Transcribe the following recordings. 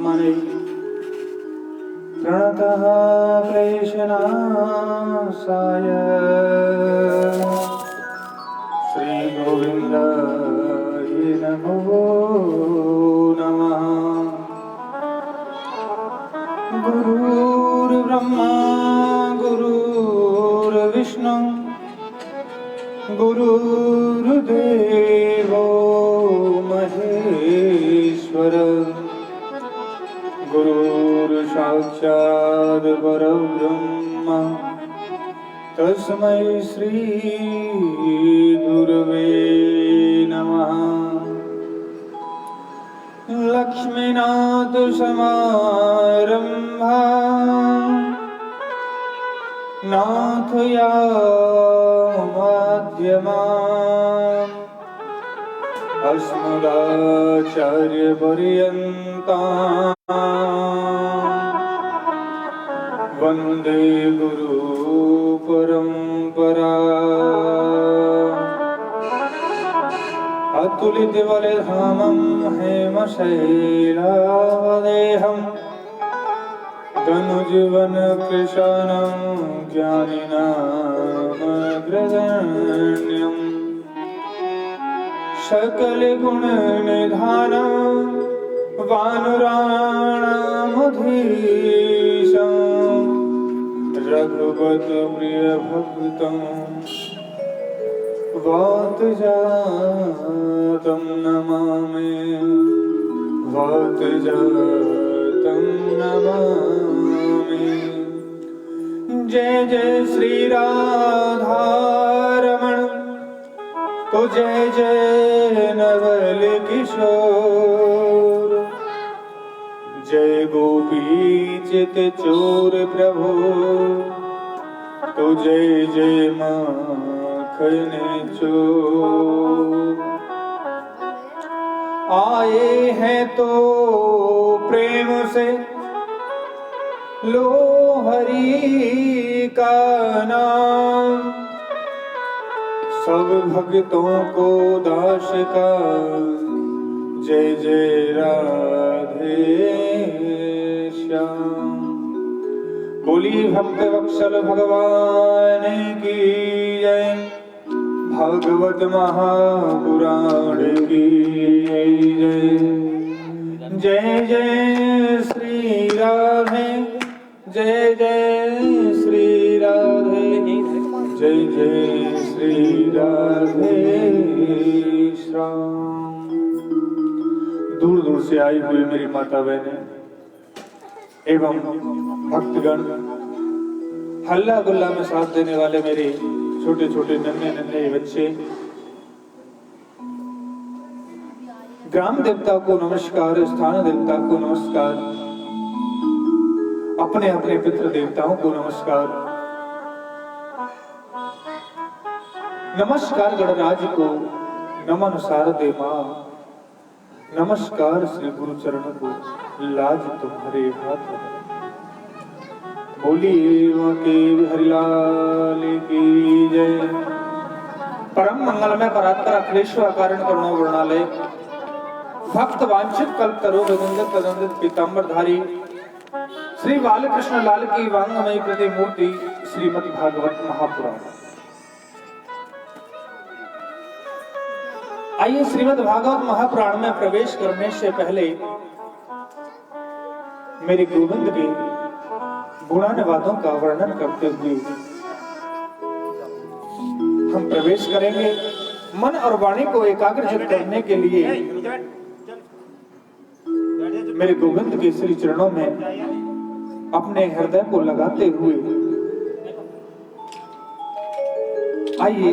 ब्रह्मणे प्रणतः क्लेशनाशाय श्री गोविन्दाय नमो नमः। गुरुर्ब्रह्मा गुरुर्विष्णु गुरुर्देवो महेश्वर गुरुर्साक्षात् परब्रह्म तस्मै श्री गुरवे नमः। लक्ष्मीनाथ समारंभा नाथयामाध्यमाम् अस्मदाचार्यपर्यन्ताम् वन्दे गुरुपरम्पराम्। अतुलितबलधामं हेमशैलावदेहं धनुजीवनकृशानं ज्ञानिनामग्रगण्यं सकलगुणनिधानं वानराणामधीशं रघुपतिप्रियभक्तं वातजातं नमामि वातजातं नमामि। जय जय श्री राधारमण तो जय जय नवल किशोर जय गोपी चित चोर प्रभु तो जय जय माखन चोर। आए हैं तो प्रेम से लो हरि का नाम सब भक्तों को दास का जय जय राधे श्याम। बोली भक्त वत्सल भगवान की जय भागवत महापुराण की जय। जय जय श्री राधे जय जय श्री राधे जय जय श्री राधे श्याम। दूर दूर से आई हुई मेरी माता बहनें एवं भक्तगण, हल्ला गुल्ला में साथ देने वाले मेरे छोटे छोटे नन्हे नन्हे बच्चे, ग्राम देवता को नमस्कार, स्थान देवता को नमस्कार, अपने अपने पितृ देवताओं को नमस्कार। नमस्कार गणराज को, नमन शारदे मां, नमस्कार श्री गुरु चरण को, लाज तुम्हारे हाथ में। बोलिए के हरिलाल की जय। परम मंगलमय परात्पर अखिलेश्वर कारण करुणा वर्णालय भक्त वांछित कल्प तरो गंधित तदंधित पीतांबरधारी श्री बालकृष्ण लाल की वांगमयी प्रतिमूर्ति श्रीमद् भागवत महापुराण। आइए श्रीमद् भागवत महापुराण में प्रवेश करने से पहले मेरे गोविंद के गुणानुवादों का वर्णन करते हुए हम प्रवेश करेंगे। मन और वाणी को एकाग्रचित करने के लिए मेरे गोविंद के श्री चरणों में अपने हृदय को लगाते हुए आइए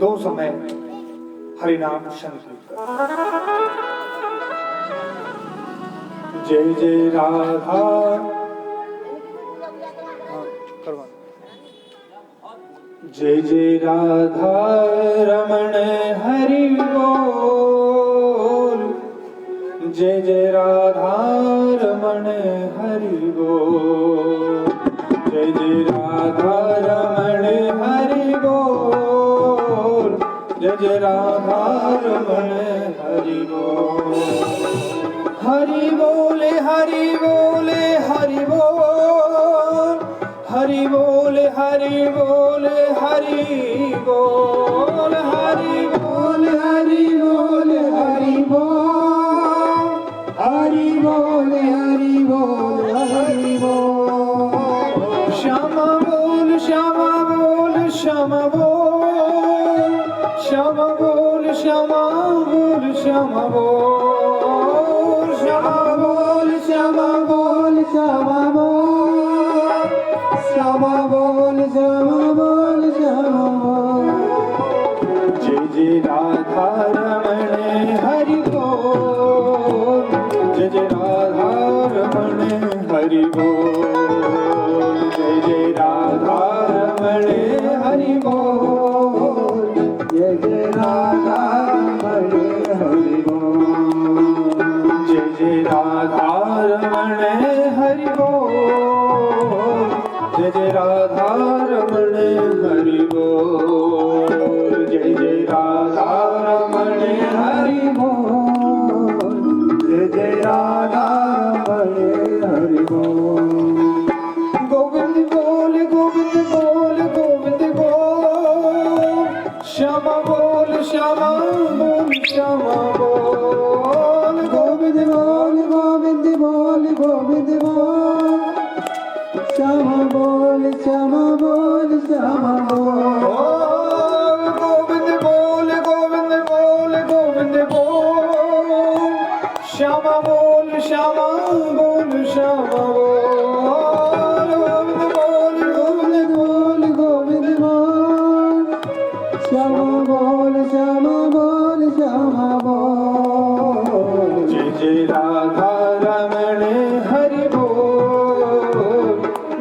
दो समय हरिनाम संकीर्तन। जय जय राधा जय जय राधा रमण हरि बोल। जय जय राधा रमण हरि बोल। जय जय राधा रमण हरि बोल। जय जय राधा रमण हरि बोल। हरि बोले हरि बोले हरि बोल, हरि बोले हरि बोले हरि बोल, हरि बोले हरि बोले हरि बोल, हरि बोले हरि बोले हरि बोल। श्यामा बोल श्यामा बोल श्यामा बोल, श्यामा बोल श्यामा बोल श्यामा बोल, श्यामा बोल श्यामा बोल श्यामा बोल, श्यामा बोल श्यामा बोल श्यामा बोल। जय जय राधा रमण हरि बोल, जय जय राधा रमण हरि बोल, जय जय राधा रमण हरि बोल, जय जय राधा रमण हरि बोल, जय जय राधा रमण हरि बोल, जय जय राधा रमण हरि बोल, जय जय राधा रमण हरि बोल, जय जय राधा रमण हरि बोल। गोविंद बोल गोविंद बोल गोविंद बोल, श्यामा बोल श्यामा बोल श्यामा बोल, गोविंद बोल गोविंद बोल गोविंद बोल, श्यामा बोल श्यामा बोल श्यामा बोल, गोविंद बोल गोविंद बोल गोविंद बोल, श्यामा बोल श्यामा बोल श्यामा बोल, गोविंद बोल गोविंद बोल गोविंद बोल, श्यामा बोल श्यामा बोल श्यामा बोल। जय जय राधा रमण हरि बोल,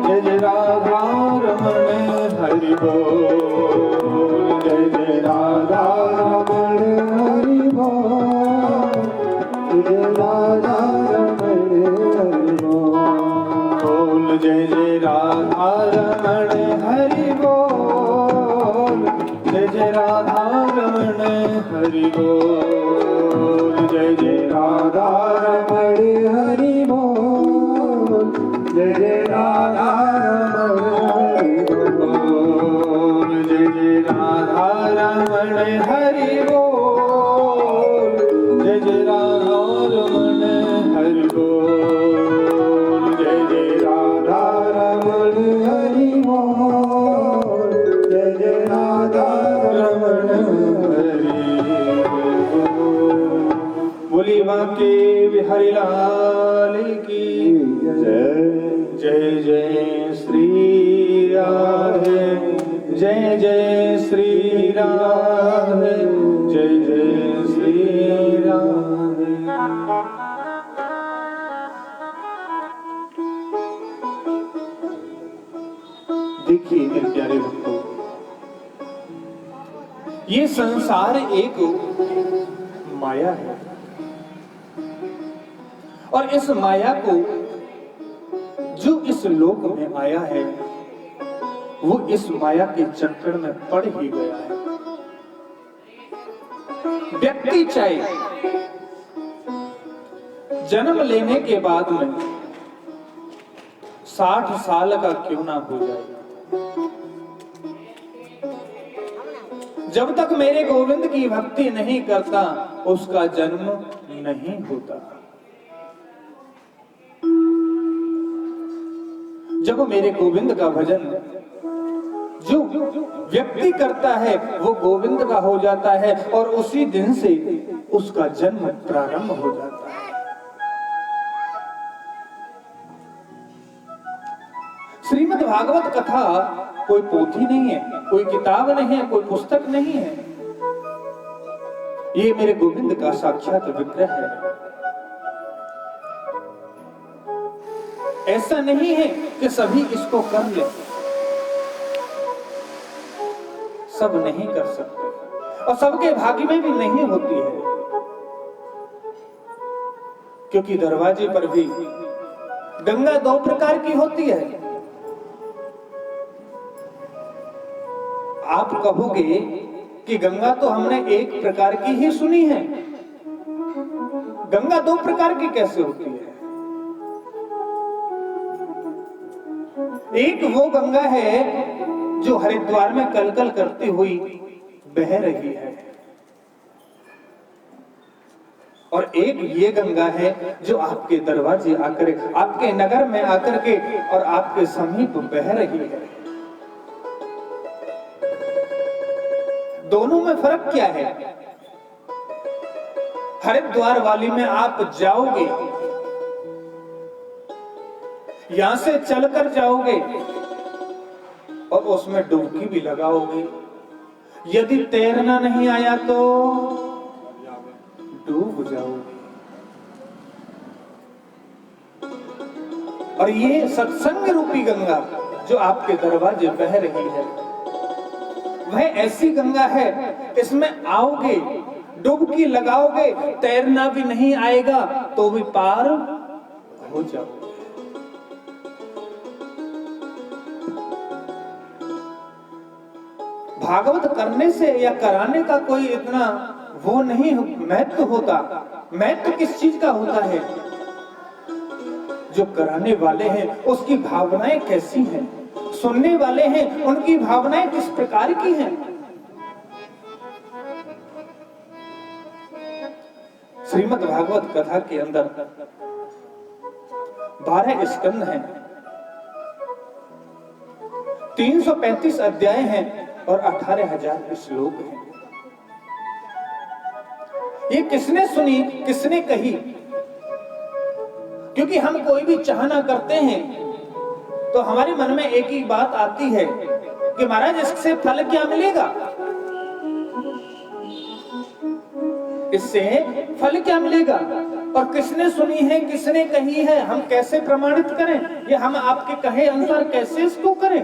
जय जय राधा रमण हरि बोल, जय जय राधा रमण हरि बोल, जय राधा रमण हरि बोल, जय जय राधा रमण हरि बोल, जय जय राधा रमण हरि बोल, जय जय राधा रमण हरि बोल, जय जय राधा रमण हरि बोल, जय जय राधा रमण हरि बोल, जय जय राधा रमण हरि बोल, जय जय राधा रमण हरि बोल, जय जय राधा रमण हरि बोल। बोली बांके बिहारी लाल की जय, जय जय श्री राधे, जय जय श्री राधे, जय जय श्री राधे। देखिए मेरे प्यारे भक्तों, ये संसार एक माया है और इस माया को जो इस लोक में आया है वो इस माया के चक्कर में पड़ ही गया है। व्यक्ति चाहे जन्म लेने के बाद में 60 साल का क्यों ना हो जाए, जब तक मेरे गोविंद की भक्ति नहीं करता उसका जन्म नहीं होता। जब मेरे गोविंद का भजन जो व्यक्ति करता है वो गोविंद का हो जाता है और उसी दिन से उसका जन्म प्रारंभ हो जाता है। श्रीमद् भागवत कथा कोई पोथी नहीं है, कोई किताब नहीं है, कोई पुस्तक नहीं है, ये मेरे गोविंद का साक्षात विग्रह है। ऐसा नहीं है कि सभी इसको कर ले, सब नहीं कर सकते और सबके भाग्य में भी नहीं होती है, क्योंकि दरवाजे पर भी गंगा 2 प्रकार की होती है। आप कहोगे कि गंगा तो हमने एक प्रकार की ही सुनी है, गंगा दो प्रकार की कैसे होती है? एक वो गंगा है जो हरिद्वार में कलकल करती हुई बह रही है, और एक ये गंगा है जो आपके दरवाजे आकर, आपके नगर में आकर के और आपके समीप बह रही है। दोनों में फर्क क्या है? हरिद्वार वाली में आप जाओगे, यहां से चलकर जाओगे और उसमें डुबकी भी लगाओगे। यदि तैरना नहीं आया तो डूब जाओगे। और ये सत्संग रूपी गंगा जो आपके दरवाजे बह रही है, वह ऐसी गंगा है, इसमें आओगे, डुबकी लगाओगे, तैरना भी नहीं आएगा तो भी पार हो जाओगे। भागवत करने से या कराने का कोई इतना वो नहीं महत्व होता। महत्व किस चीज का होता है? जो कराने वाले हैं उसकी भावनाएं कैसी हैं, सुनने वाले हैं उनकी भावनाएं किस प्रकार की हैं। श्रीमद् भागवत कथा के अंदर 12 स्कंद हैं, 335 अध्याय हैं और 18,000 श्लोक हैं। ये किसने सुनी, किसने कही? क्योंकि हम कोई भी चाहना करते हैं तो हमारे मन में एक ही बात आती है कि महाराज इससे फल क्या मिलेगा, इससे फल क्या मिलेगा। और किसने सुनी है, किसने कही है, हम कैसे प्रमाणित करें? ये हम आपके कहे अनुसार कैसे इसको करें?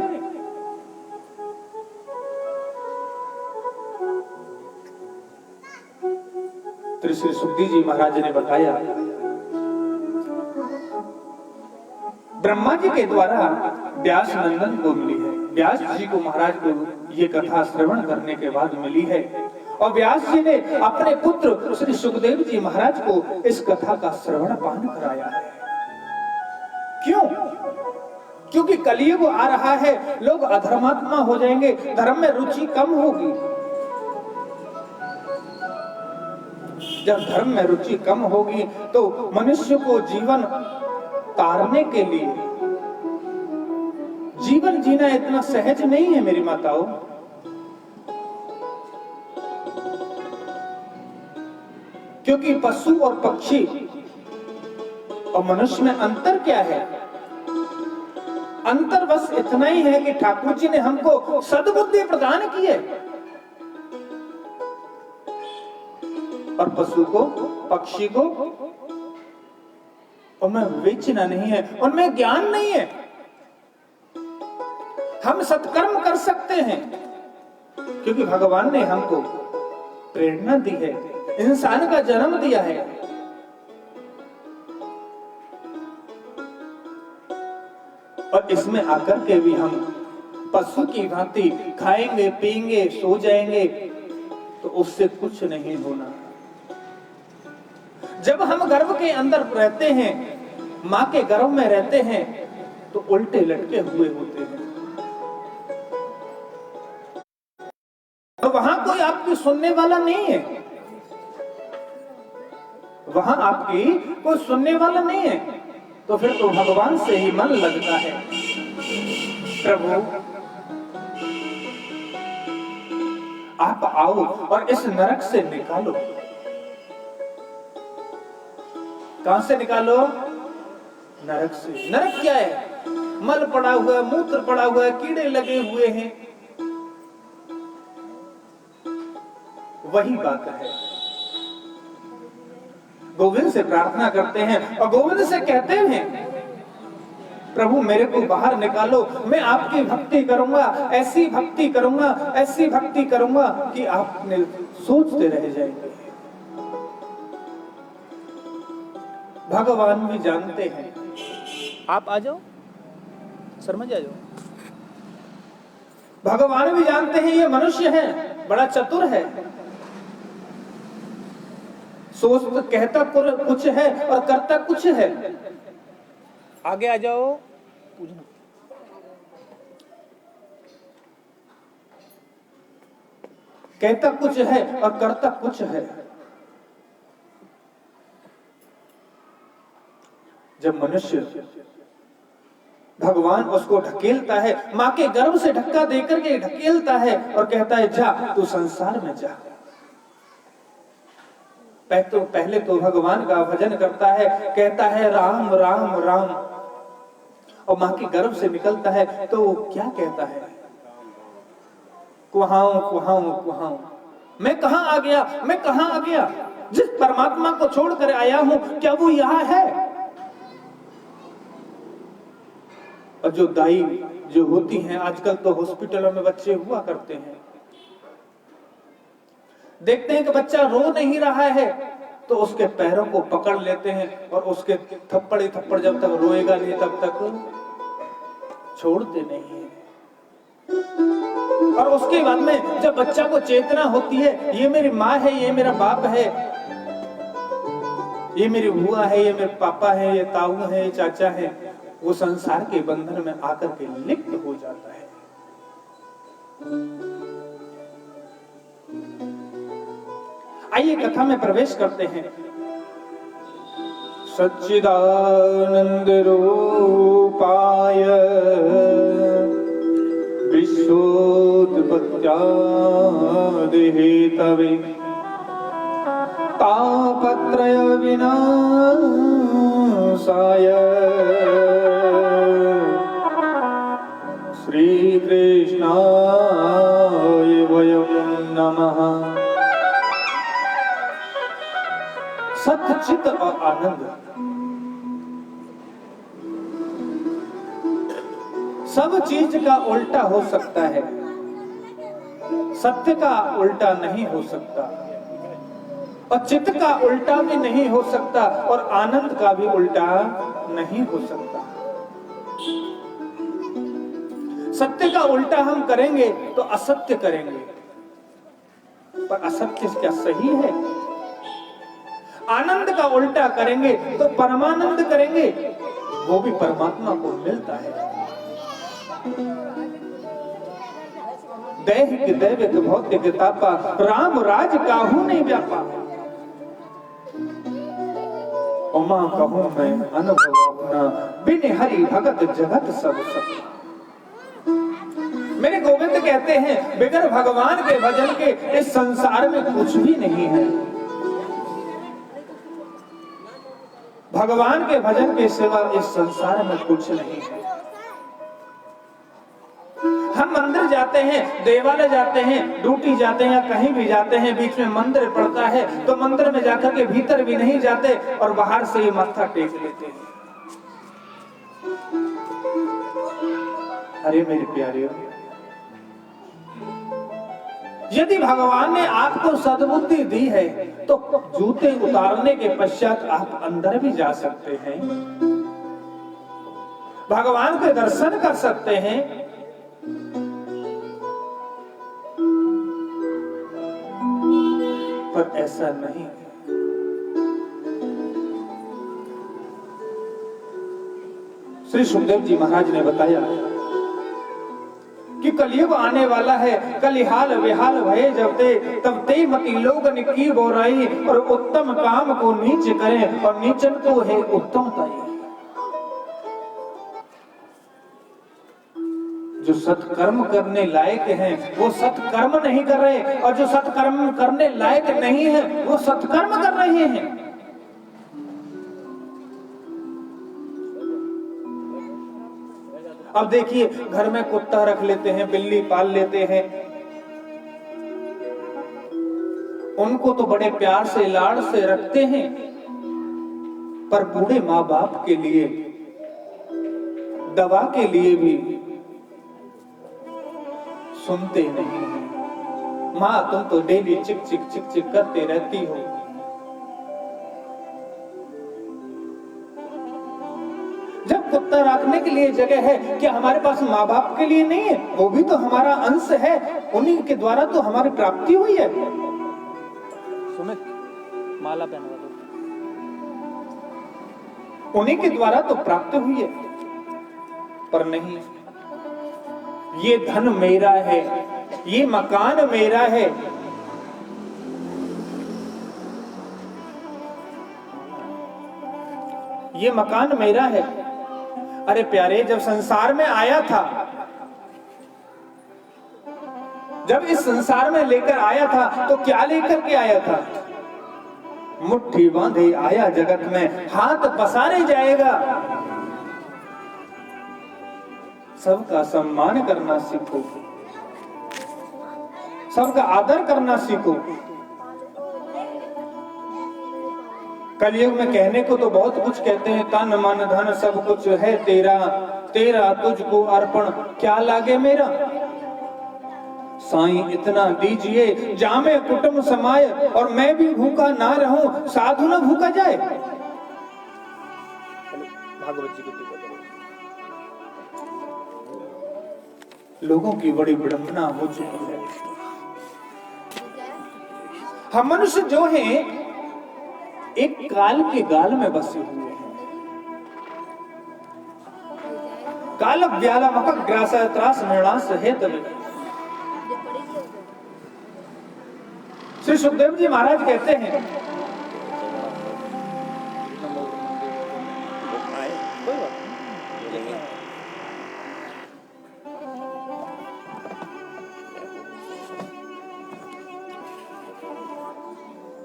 तो श्री सुखदेव जी महाराज ने बताया, ब्रह्मा जी के द्वारा व्यास नंदन को मिली है। व्यास जी को महाराज को ये कथा श्रवण करने के बाद मिली है, और व्यास जी ने अपने पुत्र श्री सुखदेव जी महाराज को इस कथा का श्रवण पान कराया है। क्यों? क्योंकि कलयुग आ रहा है, लोग अधर्मात्मा हो जाएंगे, धर्म में रुचि कम होगी। जब धर्म में रुचि कम होगी तो मनुष्य को जीवन तारने के लिए जीवन जीना इतना सहज नहीं है मेरी माताओं। क्योंकि पशु और पक्षी और मनुष्य में अंतर क्या है? अंतर बस इतना ही है कि ठाकुर जी ने हमको सद्बुद्धि प्रदान की है, और पशु को, पक्षी को उनमें विवेचना नहीं है, उनमें ज्ञान नहीं है। हम सत्कर्म कर सकते हैं क्योंकि भगवान ने हमको प्रेरणा दी है, इंसान का जन्म दिया है। और इसमें आकर के भी हम पशु की भांति खाएंगे, पीएंगे, सो जाएंगे तो उससे कुछ नहीं होना। जब हम गर्भ के अंदर रहते हैं, मां के गर्भ में रहते हैं, तो उल्टे लटके हुए होते हैं। तो वहां कोई आपकी सुनने वाला नहीं है, वहां आपकी कोई सुनने वाला नहीं है, तो फिर तो भगवान से ही मन लगता है। प्रभु आप आओ और इस नरक से निकालो। कहां से निकालो? नरक से। नरक क्या है? मल पड़ा हुआ है, मूत्र पड़ा हुआ है, कीड़े लगे हुए हैं, वही बात है। गोविंद से प्रार्थना करते हैं और गोविंद से कहते हैं, प्रभु मेरे को बाहर निकालो, मैं आपकी भक्ति करूंगा, ऐसी भक्ति करूंगा, ऐसी भक्ति करूंगा कि आप सोचते रह जाएंगे। भगवान भी जानते हैं। आप आ जाओ, समझ आ जाओ। भगवान भी जानते हैं ये मनुष्य है, बड़ा चतुर है, सोच कहता कुछ है और करता कुछ है। आगे आ जाओ। कहता कुछ है और करता कुछ है। जब मनुष्य भगवान उसको ढकेलता है, मां के गर्भ से धक्का देकर के ढकेलता है और कहता है जा तू संसार में जा। पहले तो भगवान का भजन करता है, कहता है राम राम राम, और मां के गर्भ से निकलता है तो वो क्या कहता है, कुहाऊं कुहाऊं कुहाऊं, मैं कहां आ गया, मैं कहां आ गया। जिस परमात्मा को छोड़कर आया हूं क्या वो यहां है। और जो दाई जो होती हैं, आजकल तो हॉस्पिटलों में बच्चे हुआ करते हैं, देखते हैं कि बच्चा रो नहीं रहा है तो उसके पैरों को पकड़ लेते हैं और उसके थप्पड़ ही थप्पड़, जब तक रोएगा नहीं तब तक छोड़ते नहीं है। और उसके बाद में जब बच्चा को चेतना होती है, ये मेरी माँ है, ये मेरा बाप है, ये मेरी बुआ है, ये मेरे पापा है, ये ताऊ है, ये चाचा है, वो संसार के बंधन में आकर के लिप्त हो जाता है। आइए कथा में प्रवेश करते हैं। सच्चिदानंद रूपाय विश्वोत्पत्त्यादि हेतवे तापत्रय विनाशाय श्री कृष्णाय वयं नमः। सत्य, चित्त और आनंद सब चीज का उल्टा हो सकता है, सत्य का उल्टा नहीं हो सकता, और चित्त का उल्टा भी नहीं हो सकता, और आनंद का भी उल्टा नहीं हो सकता। सत्य का उल्टा हम करेंगे तो असत्य करेंगे, पर असत्य क्या सही है। आनंद का उल्टा करेंगे तो परमानंद करेंगे, वो भी परमात्मा को मिलता है। दैहिक दैविक भौतिक तापा राम राज काहू नहीं व्यापा। उमा कहूं मैं अनुभव अपना, बिन हरि भगत जगत सब सपना। मेरे गोविंद कहते हैं बगैर भगवान के भजन के इस संसार में कुछ भी नहीं है। भगवान के भजन के सिवा इस संसार में कुछ नहीं है। हम मंदिर जाते हैं, देवालय जाते हैं, ड्यूटी जाते हैं या कहीं भी जाते हैं, बीच में मंदिर पड़ता है तो मंदिर में जाकर के भीतर भी नहीं जाते और बाहर से ही माथा टेक लेते हैं। अरे मेरे प्यारे, यदि भगवान ने आपको सद्बुद्धि दी है तो जूते उतारने के पश्चात आप अंदर भी जा सकते हैं, भगवान के दर्शन कर सकते हैं। पर ऐसा नहीं है। श्री सुखदेव जी महाराज ने बताया कि कलयुग आने वाला है, कलिहाल विहाल भये जब ते, तब ते मति लोगन की बोराई, और उत्तम काम को नीच करें और नीचन को है उत्तमताई। जो सत्कर्म करने लायक हैं वो सत्कर्म नहीं कर रहे, और जो सत्कर्म करने लायक नहीं है वो सत्कर्म कर रहे हैं। अब देखिए, घर में कुत्ता रख लेते हैं, बिल्ली पाल लेते हैं, उनको तो बड़े प्यार से लाड़ से रखते हैं, पर बूढ़े माँ बाप के लिए दवा के लिए भी सुनते नहीं हैं। माँ तुम तो डेली चिक चिक चिक चिक करते रहती हो। जब कुत्ता रखने के लिए जगह है, क्या हमारे पास माँ बाप के लिए नहीं है? वो भी तो हमारा अंश है, उन्हीं के द्वारा तो हमारी प्राप्ति हुई है। सुमित माला पहनवा दो। उन्हीं के द्वारा तो प्राप्त हुई है, पर नहीं, ये धन मेरा है, ये मकान मेरा है, ये मकान मेरा है। अरे प्यारे, जब संसार में आया था, जब इस संसार में लेकर आया था तो क्या लेकर के आया था? मुट्ठी बांधे आया जगत में, हाथ पसारे जाएगा। सबका सम्मान करना सीखो, सबका आदर करना सीखो। कलयुग में कहने को तो बहुत कुछ कहते हैं, तन मन धन सब कुछ है तेरा, तेरा तुझको अर्पण क्या लागे मेरा। साईं इतना दीजिए जामे कुटुंब समाये, और मैं भी भूखा ना रहूं, साधु न भूखा जाए। भागवत जी की लोगों की बड़ी विडंबना हो चुकी है। हम मनुष्य जो हैं एक काल के गाल में बसे हुए हैं। काल व्याला मक ग्रास त्रास निर्णास है तब। श्री सुखदेव जी महाराज कहते हैं,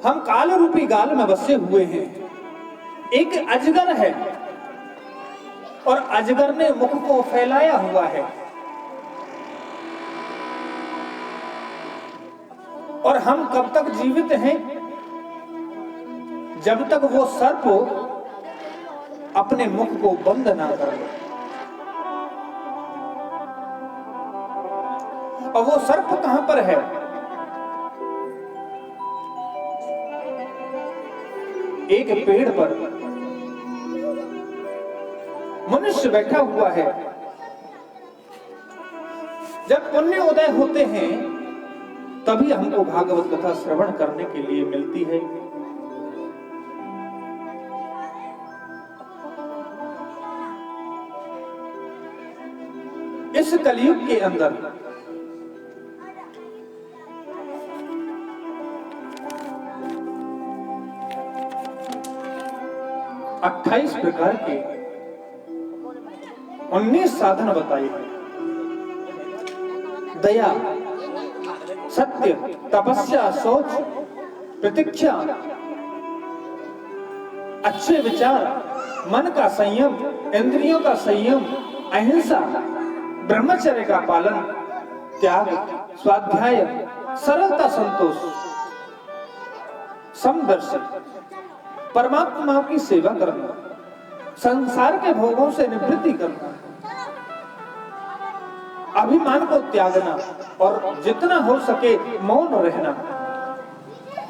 हम काल रूपी गाल में बसे हुए हैं। एक अजगर है और अजगर ने मुख को फैलाया हुआ है, और हम कब तक जीवित हैं? जब तक वो सर्प अपने मुख को बंद ना कर ले। और वो सर्प कहां पर है? एक पेड़ पर मनुष्य बैठा हुआ है। जब पुण्य उदय होते हैं तभी हमको भागवत कथा श्रवण करने के लिए मिलती है। इस कलयुग के अंदर 28 प्रकार के 19 साधन बताए हैं। दया, सत्य, तपस्या, शौच, प्रतीक्षा, अच्छे विचार, मन का संयम, इंद्रियों का संयम, अहिंसा, ब्रह्मचर्य का पालन, त्याग, स्वाध्याय, सरलता, संतोष, समदर्शी, परमात्मा की सेवा करना, संसार के भोगों से निवृत्ति करना, अभिमान को त्यागना, और जितना हो सके मौन रहना,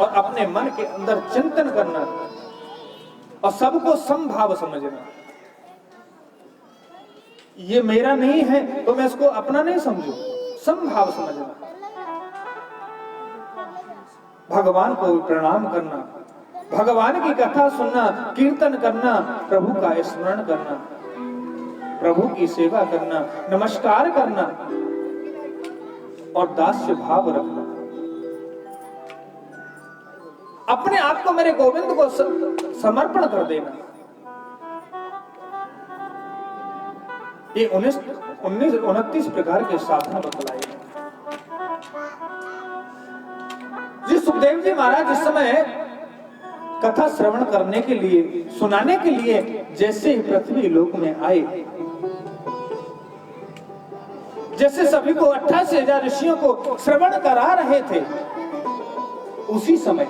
और अपने मन के अंदर चिंतन करना, और सबको समभाव समझना। ये मेरा नहीं है तो मैं इसको अपना नहीं समझू, समभाव समझना। भगवान को प्रणाम करना, भगवान की कथा सुनना, कीर्तन करना, प्रभु का स्मरण करना, प्रभु की सेवा करना, नमस्कार करना, और दास्य भाव रखना। अपने आप को मेरे गोविंद को समर्पण कर देना। ये 29 प्रकार के साधन बतलाए हैं। जी सुखदेव जी महाराज इस समय कथा श्रवण करने के लिए, सुनाने के लिए जैसे ही पृथ्वी लोक में आए, जैसे सभी को 88,000 ऋषियों को श्रवण करा रहे थे, उसी समय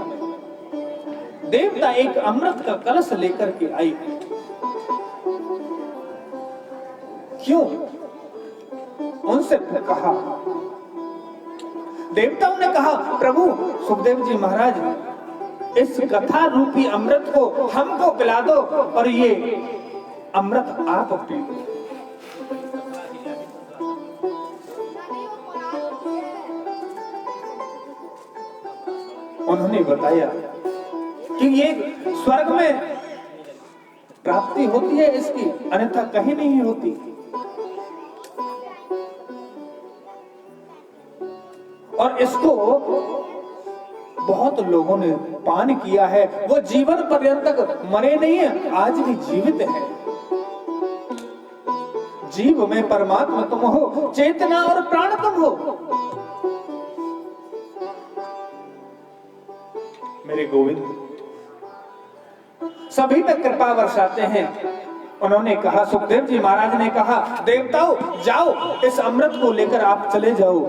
देवता एक अमृत का कलश लेकर के आई। क्यों? उनसे कहा, देवताओं ने कहा, प्रभु सुखदेव जी महाराज, इस कथा रूपी अमृत को हमको पिला दो, और ये अमृत आप पी लो। उन्होंने बताया कि कि ये स्वर्ग में प्राप्ति होती है इसकी, अन्यथा कहीं नहीं होती। और इसको बहुत लोगों ने पान किया है, वो जीवन पर्यंत तक मरे नहीं है, आज भी जीवित है। जीव में परमात्मा तुम हो, चेतना और प्राण तुम हो। मेरे गोविंद सभी पे कृपा वर्षाते हैं। उन्होंने कहा, सुखदेव जी महाराज ने कहा, देवताओं जाओ, इस अमृत को लेकर आप चले जाओ,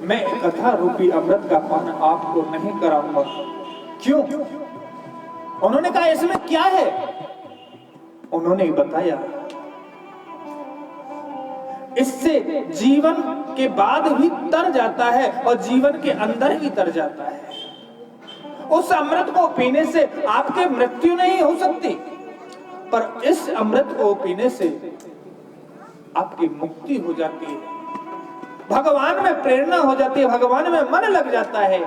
मैं कथा रूपी अमृत का पान आपको नहीं कराऊंगा। क्यों? उन्होंने कहा, इसमें क्या है? उन्होंने बताया, इससे जीवन के बाद भी तर जाता है और जीवन के अंदर भी तर जाता है। उस अमृत को पीने से आपके मृत्यु नहीं हो सकती, पर इस अमृत को पीने से आपकी मुक्ति हो जाती है, भगवान में प्रेरणा हो जाती है, भगवान में मन लग जाता है।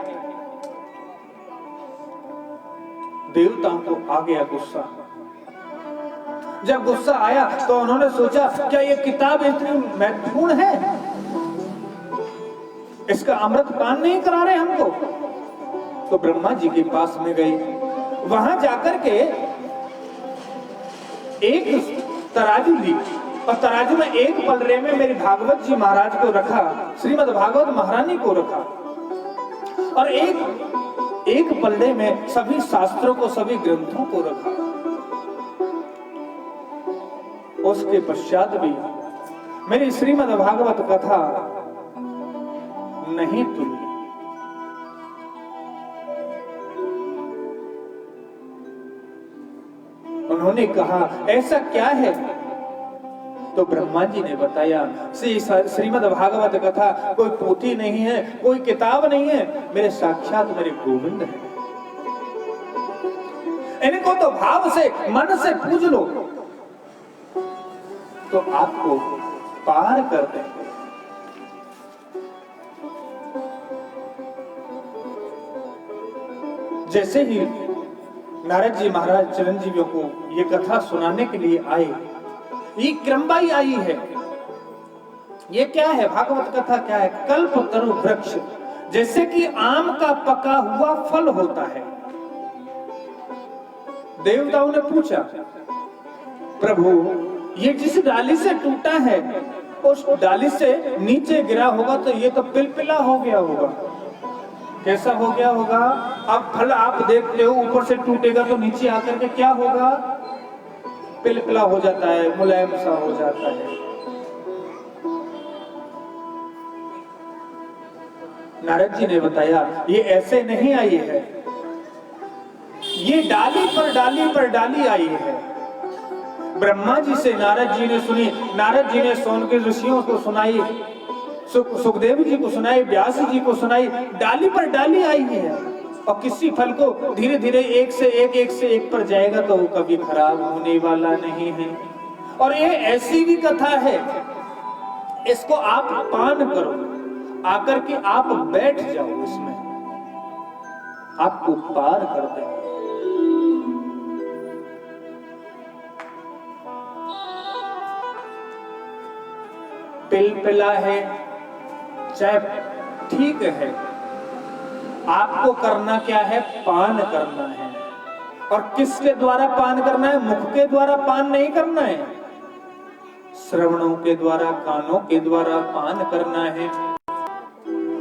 देवताओं को आ गया गुस्सा। जब गुस्सा आया तो उन्होंने सोचा, क्या ये किताब इतनी महत्वपूर्ण है, इसका अमृत पान नहीं करा रहे हमको? तो ब्रह्मा जी के पास में गए। वहां जाकर के एक तराजू ली और तराजू में एक पलड़े में मेरे भागवत जी महाराज को रखा, श्रीमद् भागवत महारानी को रखा, और एक पलड़े में सभी शास्त्रों को, सभी ग्रंथों को रखा। उसके पश्चात भी मेरी श्रीमद् भागवत कथा नहीं सुनी। उन्होंने कहा, ऐसा क्या है? तो ब्रह्मा जी ने बताया, श्रीमद् भागवत कथा कोई पोथी नहीं है, कोई किताब नहीं है, मेरे साक्षात मेरे गोविंद है। इनको तो भाव से, मन से पूज लो तो आपको पार कर देंगे। जैसे ही नारद जी महाराज चिरंजीवियों को ये कथा सुनाने के लिए आए, ये क्रमबाई आई है। ये क्या है? भागवत कथा क्या है? कल्पतरु वृक्ष, जैसे कि आम का पका हुआ फल होता है। देवताओं ने पूछा, प्रभु ये जिस डाली से टूटा है, उस डाली से नीचे गिरा होगा तो ये तो पिलपिला हो गया होगा। कैसा हो गया होगा? अब फल आप देखते हो, ऊपर से टूटेगा तो नीचे आकर के क्या होगा? पिलपिला हो जाता है, मुलायम सा हो जाता है। नारद जी ने बताया, ये ऐसे नहीं आई है, ये डाली पर डाली आई है। ब्रह्मा जी से नारद जी ने सुनी, नारद जी ने सोन के ऋषियों को सुनाई, सुखदेव जी को सुनाई, व्यास जी को सुनाई, डाली पर डाली आई है। और किसी फल को धीरे धीरे एक से एक पर जाएगा तो वो कभी खराब होने वाला नहीं है। और ये ऐसी भी कथा है, इसको आप पान करो, आकर के आप बैठ जाओ, इसमें आपको पार कर देंगे। पिलपिला है चाहे ठीक है, आपको करना क्या है? पान करना है। और किसके द्वारा पान करना है? मुख के द्वारा पान नहीं करना है, श्रवणों के द्वारा, कानों के द्वारा पान करना है।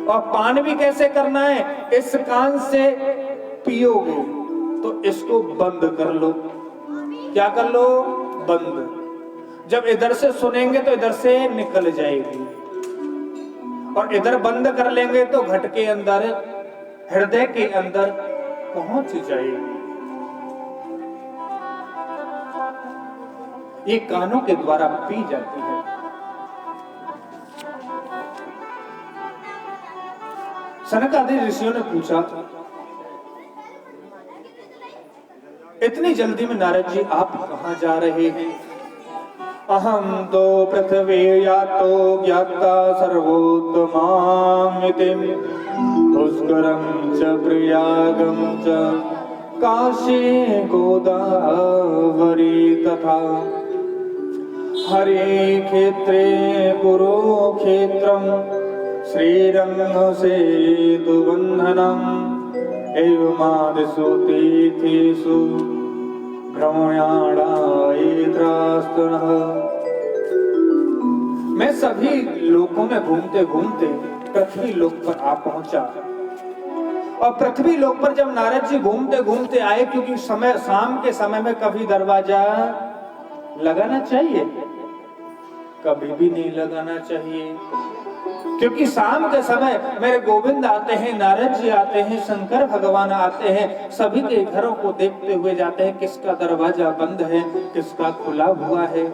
और पान भी कैसे करना है? इस कान से पियोगे तो इसको बंद कर लो। क्या कर लो? बंद। जब इधर से सुनेंगे तो इधर से निकल जाएगी, और इधर बंद कर लेंगे तो घट के अंदर, हृदय के अंदर पहुंच जाएगी। ये कानों के द्वारा पी जाती है। सनकादि ऋषियों ने पूछा, इतनी जल्दी में नारद जी आप कहां जा रहे हैं? अहम तो पृथ्वी यातो ज्ञाता सर्वोत्तमामिति पुष्करं च प्रयागं च काशी गोदावरी तथा हरे क्षेत्रे कुरुक्षेत्रम श्रीरंग सेतु बंधनम एवमादिषु तीर्थेषु भ्रमणायत्रास्तुनः। मैं सभी लोकों में घूमते घूमते पृथ्वी लोक पर आ पहुंचा। और पृथ्वी लोक पर जब नारद जी घूमते घूमते आए, क्योंकि समय शाम के समय में कभी दरवाजा लगाना चाहिए, कभी भी नहीं लगाना चाहिए, क्योंकि शाम के समय मेरे गोविंद आते हैं, नारद जी आते हैं, शंकर भगवान आते हैं, सभी के घरों को देखते हुए जाते हैं किसका दरवाजा बंद है, किसका खुला हुआ है।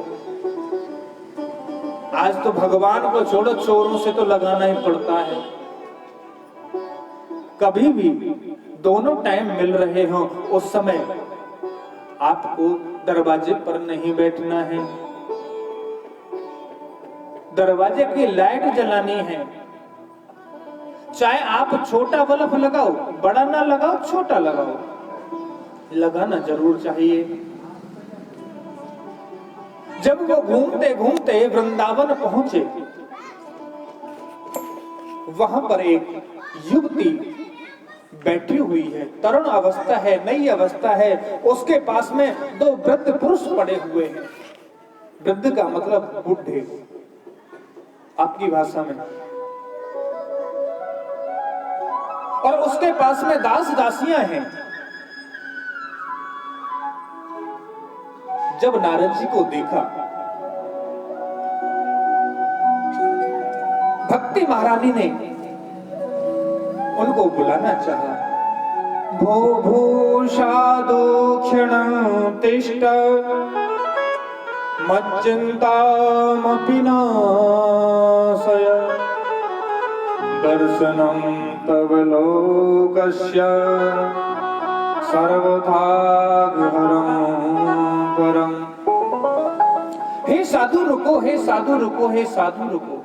आज तो भगवान को छोड़ो, चोरों से तो लगाना ही पड़ता है। कभी भी दोनों टाइम मिल रहे हो, उस समय आपको दरवाजे पर नहीं बैठना है, दरवाजे की लाइट जलानी है। चाहे आप छोटा बल्ब लगाओ, बड़ा ना लगाओ, छोटा लगाओ, लगाना जरूर चाहिए। जब वो घूमते घूमते वृंदावन पहुंचे, वहां पर एक युवती बैठी हुई है, तरुण अवस्था है, नई अवस्था है। उसके पास में दो वृद्ध पुरुष पड़े हुए हैं। वृद्ध का मतलब बुढ़े आपकी भाषा में। और उसके पास में दास दासियां हैं। जब नारद जी को देखा, भक्ति महारानी ने उनको बुलाना चाहा। भो भूषादो क्षण तिष्ठ मच्चिन्तामपि नाशय दर्शनं तव लोकस्य सर्वथा गहनं परम। हे साधु रुको, हे साधु रुको, हे साधु रुको।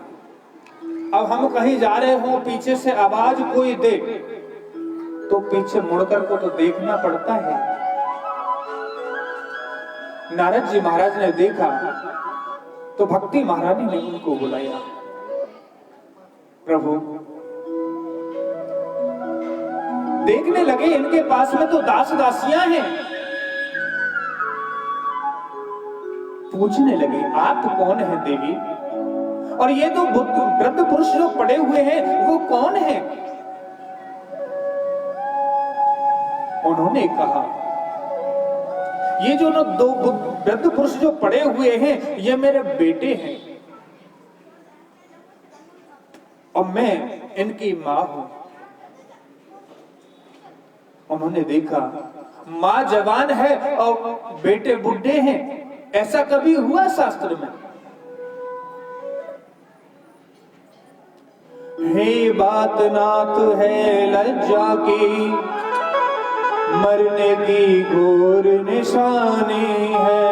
अब हम कहीं जा रहे हो, पीछे से आवाज कोई दे तो पीछे मुड़कर को तो देखना पड़ता है। नारद जी महाराज ने देखा तो भक्ति महारानी ने उनको बुलाया। प्रभु, देखने लगे इनके पास में तो दास दासियां हैं। पूछने लगे, आप कौन है देवी? और ये दो वृद्ध पुरुष जो पड़े हुए हैं, वो कौन है? उन्होंने कहा, ये जो दो वृद्ध पुरुष जो पड़े हुए हैं, ये मेरे बेटे हैं और मैं इनकी मां हूं। उन्होंने देखा मां जवान है और बेटे बुढ़े हैं। ऐसा कभी हुआ शास्त्र में? हे बात नाथ है लज्जा की, मरने की घोर निशानी है,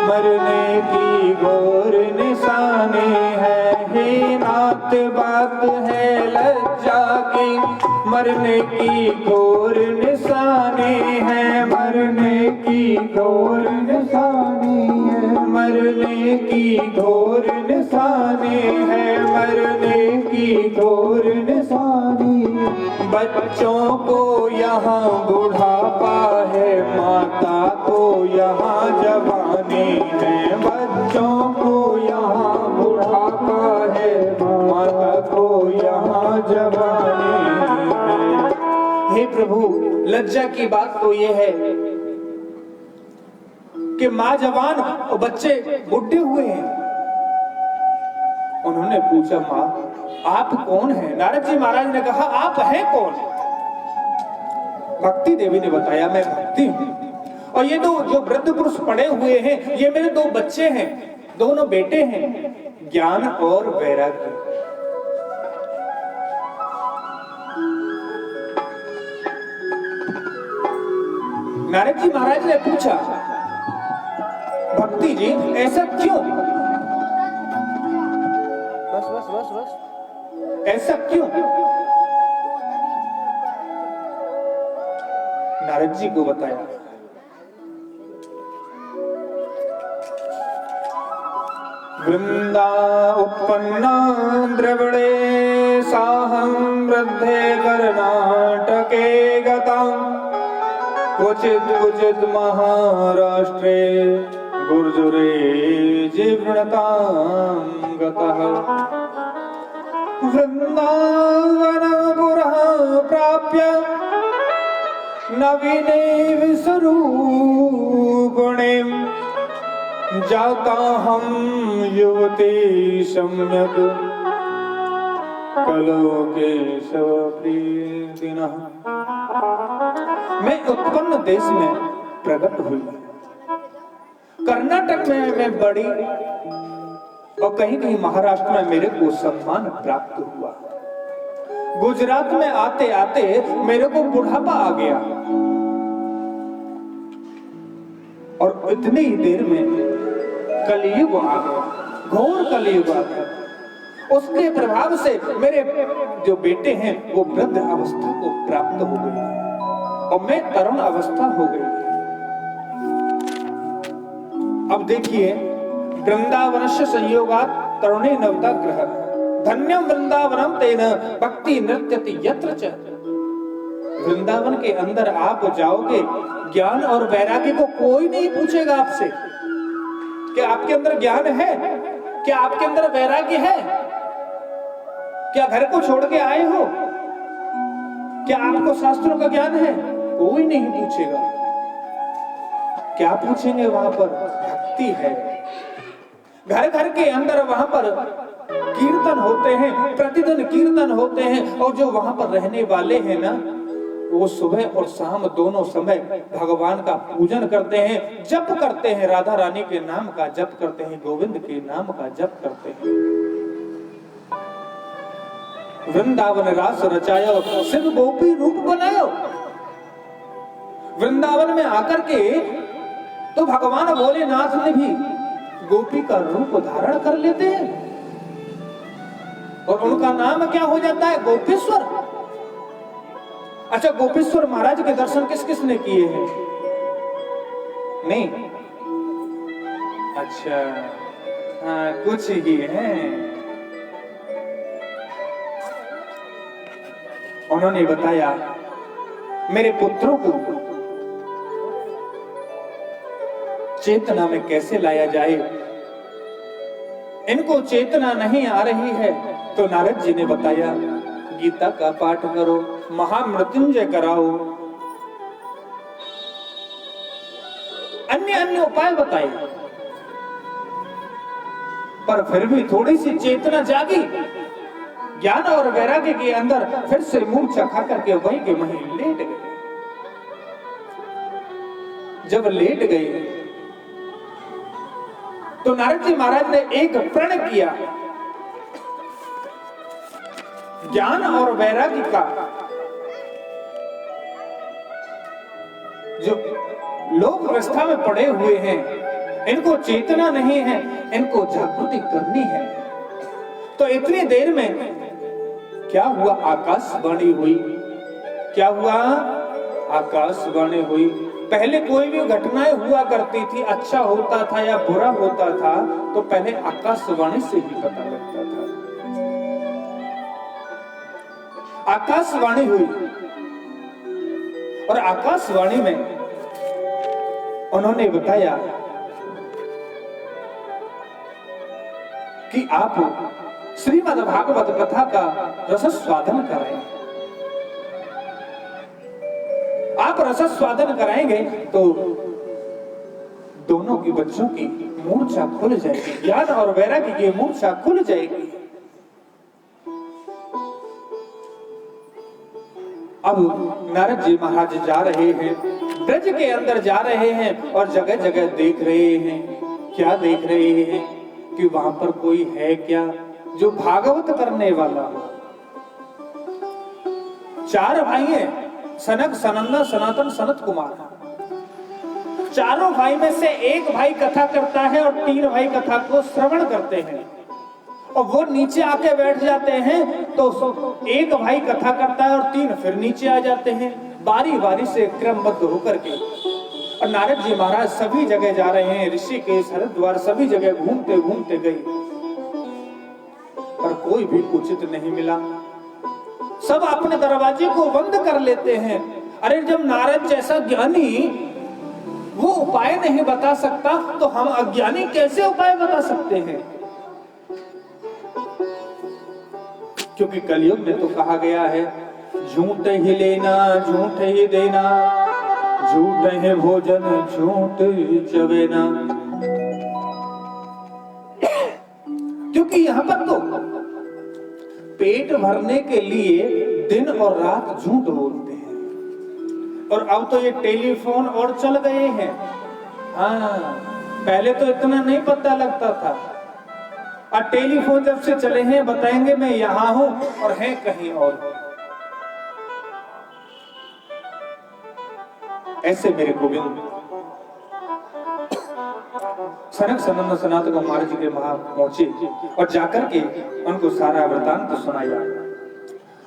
मरने की घोर निशानी है। हे नाथ बात है लज्जा की, मरने की घोर निशानी है, मरने की घोर निशानी है, मरने की घोर निशानी है, मरने की घोर निशानी। बच्चों को यहाँ बुढ़ापा है, माता को यहाँ जवानी है, बच्चों को यहाँ बुढ़ापा है, माता को यहाँ जवानी है। हे प्रभु, लज्जा की बात तो ये है कि माँ जवान और बच्चे बुढ़े हुए हैं। उन्होंने पूछा, माँ आप कौन हैं? नारद जी महाराज ने कहा, आप हैं कौन? भक्ति देवी ने बताया, मैं भक्ति हूं और ये दो जो वृद्ध पुरुष पड़े हुए हैं, ये मेरे दो बच्चे हैं, दोनों बेटे हैं, ज्ञान और वैराग्य। नारद जी महाराज ने पूछा, भक्ति जी ऐसा क्यों? बस बस बस बस ऐसा क्यों? नारद जी को बताया। वृंदा उत्पन्ना द्रविणे साहं वृद्धे कर्नाटके गता क्वचित् क्वचित् महाराष्ट्रे गुर्जुरे जीर्णतां गतः वृन्दावनपुरः प्राप्य नवीने विस्वरूपिणीं जाताहं युवती सम्यक् कलो केशवप्रीतिनः। मैं उत्पन्न देश में प्रकट हुई, कर्नाटक में मैं बड़ी और कहीं कहीं महाराष्ट्र में मेरे को सम्मान प्राप्त हुआ। गुजरात में आते आते मेरे को बुढ़ापा आ गया और इतनी ही देर में कलयुग आ गया, घोर कलयुग आ गया। उसके प्रभाव से मेरे जो बेटे हैं वो वृद्ध अवस्था को प्राप्त हो गए और मैं तरुण अवस्था हो गई। अब देखिए, वृंदावनस्य संयोगात् तरुणे नवता ग्रह धन्यम वृंदावनम तेन भक्ति नृत्यति यत्र च। वृंदावन के अंदर आप जाओगे, ज्ञान और वैराग्य को कोई नहीं पूछेगा आपसे कि आपके अंदर ज्ञान है, क्या आपके अंदर वैराग्य है, क्या घर को छोड़ के आए हो, क्या आपको शास्त्रों का ज्ञान है, कोई नहीं पूछेगा। क्या पूछेंगे वहां पर? भक्ति है। घर घर के अंदर वहां पर कीर्तन होते हैं, प्रतिदिन कीर्तन होते हैं और जो वहां पर रहने वाले हैं ना, वो सुबह और शाम दोनों समय भगवान का पूजन करते हैं, जप करते हैं, राधा रानी के नाम का जप करते हैं, गोविंद के नाम का जप करते हैं। वृंदावन रास रचायो, शिव गोपी रूप बनायो। वृंदावन में आकर के तो भगवान भोलेनाथ ने भी गोपी का रूप धारण कर लेते हैं और उनका नाम क्या हो जाता है? गोपेश्वर। अच्छा, गोपेश्वर महाराज के दर्शन किस किस ने किए हैं? नहीं? अच्छा, हाँ, कुछ ही हैं। उन्होंने बताया, मेरे पुत्रों को चेतना में कैसे लाया जाए। इनको चेतना नहीं आ रही है तो नारद जी ने बताया, गीता का पाठ करो, महामृत्युंजय कराओ, अन्य अन्य उपाय बताए। पर फिर भी थोड़ी सी चेतना जागी, ज्ञान और वैराग्य के अंदर फिर से मूर्छा खा करके वहीं के वहीं लेट गए। जब लेट गए तो नारद जी महाराज ने एक प्रण किया, ज्ञान और वैराग्य का जो लोग अवस्था में पड़े हुए हैं, इनको चेतना नहीं है, इनको जागृति करनी है। तो इतनी देर में क्या हुआ? आकाशवाणी हुई। क्या हुआ? आकाशवाणी हुई। पहले कोई भी घटनाएं हुआ करती थी, अच्छा होता था या बुरा होता था, तो पहले आकाशवाणी से ही पता लगता था। आकाशवाणी हुई और आकाशवाणी में उन्होंने बताया कि आप श्रीमद् भागवत कथा का रसस्वादन करें। आप रसस्वादन कराएंगे तो दोनों की बच्चों की मूर्छा खुल जाएगी, ज्ञान और वैराग्य की मूर्छा खुल जाएगी। अब नारद जी महाराज जा रहे हैं, ब्रज के अंदर जा रहे हैं और जगह जगह देख रहे हैं। क्या देख रहे हैं? कि वहां पर कोई है क्या जो भागवत करने वाला हो। चार भाई हैं, सनक, सनंदन, सनातन, सनत कुमार। चारों भाई में से एक भाई कथा करता है और तीन भाई कथा को श्रवण करते हैं और वो नीचे आके बैठ जाते हैं। तो एक भाई कथा करता है और तीन फिर नीचे आ जाते हैं। बारी बारी से क्रमबद्ध होकर के। और नारद जी महाराज सभी जगह जा रहे हैं, ऋषिकेश, हरिद्वार, सभी जगह घूमते घूमते गए, पर कोई भी उचित नहीं मिला। सब अपने दरवाजे को बंद कर लेते हैं। अरे जब नारद जैसा ज्ञानी वो उपाय नहीं बता सकता, तो हम अज्ञानी कैसे उपाय बता सकते हैं? क्योंकि कलयुग में तो कहा गया है, झूठ ही लेना झूठ ही देना, झूठ है भोजन झूठ चवेना। क्योंकि यहां पर तो पेट भरने के लिए दिन और रात झूठ बोलते हैं। और अब तो ये टेलीफोन और चल गए हैं। हाँ, पहले तो इतना नहीं पता लगता था। और टेलीफोन जब से चले हैं, बताएंगे मैं यहां हूं और हैं कहीं और। ऐसे मेरे गोविंद सनक सनंद सनातन कुमार जी के वहां पहुंचे और जाकर के उनको सारा वृतांत सुनाया।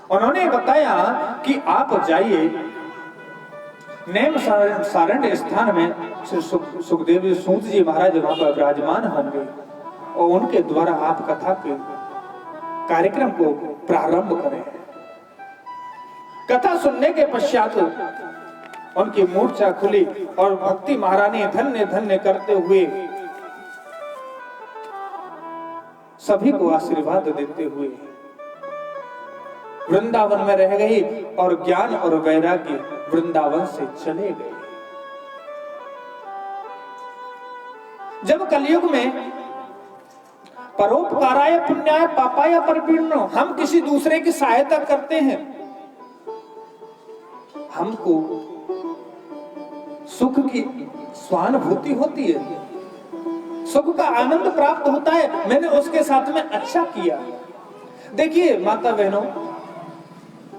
उन्होंने बताया कि आप जाइए नेम सारण्य स्थान में, सुखदेव जी सूत जी महाराज वहां पर विराजमान होंगे और उनके द्वारा आप कथा के कार्यक्रम को प्रारंभ करें। कथा सुनने के पश्चात उनकी मूर्छा खुली और भक्ति महारानी धन्य धन्य करते हुए सभी को आशीर्वाद देते हुए वृंदावन में रह गई और ज्ञान और वैराग्य वृंदावन से चले गए। जब कलयुग में परोपकाराय पुण्याय पापाय परपीड़नो, हम किसी दूसरे की सहायता करते हैं, हमको सुख की स्वानुभूति होती है, सुख का आनंद प्राप्त होता है, मैंने उसके साथ में अच्छा किया। देखिए माता बहनों,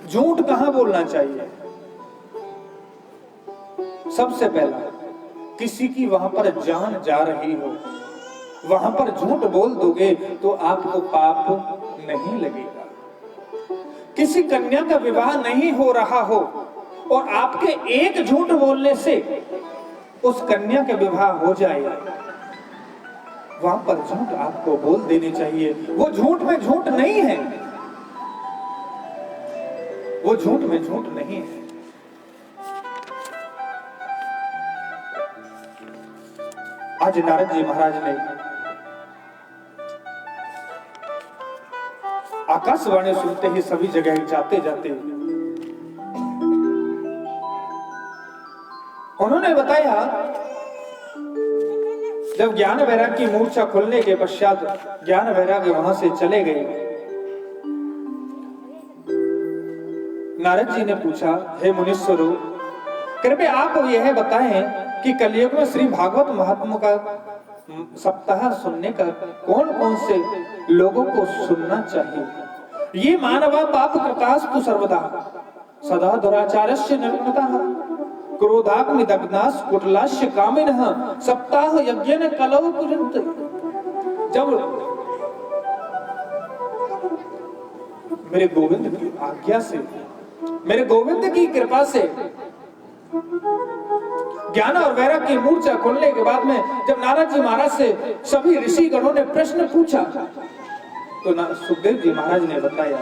झूठ कहां बोलना चाहिए? सबसे पहला, किसी की वहां पर जान जा रही हो, वहां पर झूठ बोल दोगे तो आपको पाप नहीं लगेगा। किसी कन्या का विवाह नहीं हो रहा हो और आपके एक झूठ बोलने से उस कन्या का विवाह हो जाएगा, वहां पर झूठ आपको बोल देनी चाहिए। वो झूठ में झूठ नहीं है, वो झूठ में झूठ नहीं है। आज नारद जी महाराज ने आकाशवाणी सुनते ही सभी जगह जाते जाते उन्होंने बताया, जब ज्ञान वैराग्य की मूर्छा खुलने के पश्चात ज्ञान वैराग्य वहां से चले गए, नारद जी ने पूछा, हे मुनीश्वरों, कृपया आप यह बताएं कि कलयुग में श्री भागवत महात्मा का सप्ताह सुनने का कौन कौन से लोगों को सुनना चाहिए? ये मानवा पाप कृतास्तु सर्वदा सदा दुराचारस्य निर्मतः क्रोधाग्नि दग्नास कुटलास्य कामिनः सप्ताह यज्ञेन कलौ कुरुन्ते। जब मेरे गोविंद की आज्ञा से, मेरे गोविंद की कृपा से ज्ञान और वैराग्य की मूर्छा खुलने के बाद में जब नारद जी महाराज से सभी ऋषि गणों ने प्रश्न पूछा, तो सुखदेव जी महाराज ने बताया,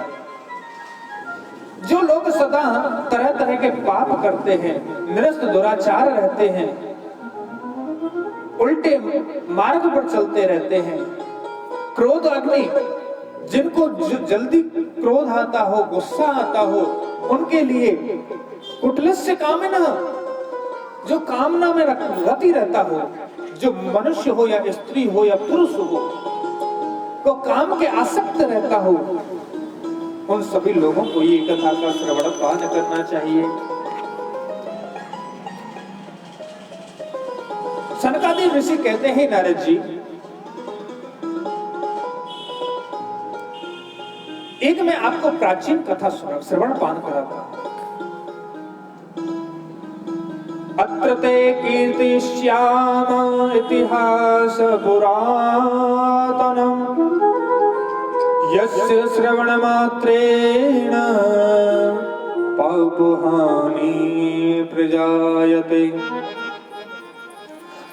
जो लोग सदा तरह तरह के पाप करते हैं, निरस्त दुराचार रहते हैं, उल्टे मार्ग पर चलते रहते हैं, क्रोध अग्नि, जिनको जल्दी क्रोध आता हो, गुस्सा आता हो, उनके लिए कुटिलस्य कामिनः, जो कामना में रति रहता हो, जो मनुष्य हो या स्त्री हो या पुरुष हो, तो काम के आसक्त रहता हो, उन सभी लोगों को ये कथा का श्रवण पान करना चाहिए। सनकादिक ऋषि कहते हैं, नारद जी, एक मैं आपको प्राचीन कथा श्रवण पान कराता। अत्र ते कीर्तिष्याम इतिहास पुरातनम् यस्य श्रवण मात्रेण पापहानि प्रजायते।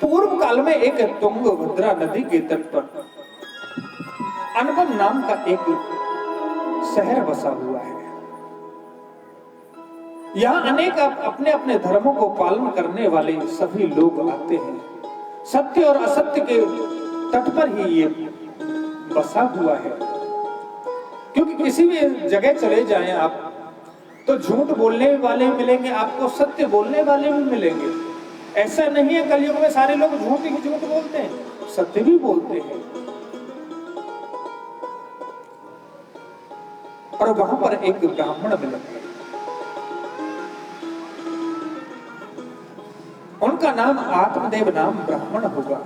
पूर्व काल में एक तुंगभद्रा नदी के तट पर अनबन नाम का एक शहर बसा हुआ है। यहाँ अनेक अपने अपने धर्मों को पालन करने वाले सभी लोग आते हैं। सत्य और असत्य के तट पर ही ये बसा हुआ है। क्योंकि किसी भी जगह चले जाएं आप तो झूठ बोलने वाले मिलेंगे, आपको सत्य बोलने वाले भी मिलेंगे। ऐसा नहीं है कलयुग में सारे लोग झूठ ही झूठ बोलते हैं, सत्य भी बोलते हैं। और वहां पर एक ब्राह्मण मिले, उनका नाम आत्मदेव नाम ब्राह्मण होगा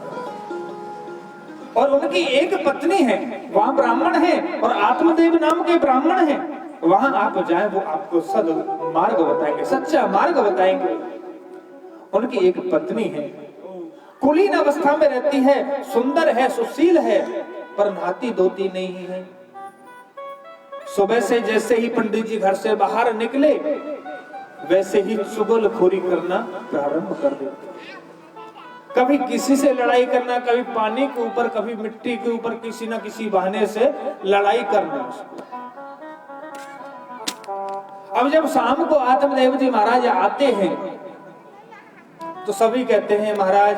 और उनकी एक पत्नी है। वहां ब्राह्मण है और आत्मदेव नाम के ब्राह्मण है। वहां आप जाएं, वो आपको सद मार्ग बताएंगे, सच्चा मार्ग बताएंगे। उनकी एक पत्नी है, कुलीन अवस्था में रहती है, सुंदर है, सुशील है, पर नहाती धोती नहीं है। सुबह से जैसे ही पंडित जी घर से बाहर निकले वैसे ही चुगलखोरी करना प्रारंभ कर देते। कभी किसी से लड़ाई करना, कभी पानी के ऊपर, कभी मिट्टी के ऊपर, किसी ना किसी बहाने से लड़ाई करना। अब जब शाम को आत्मदेव जी महाराज आते हैं तो सभी कहते हैं महाराज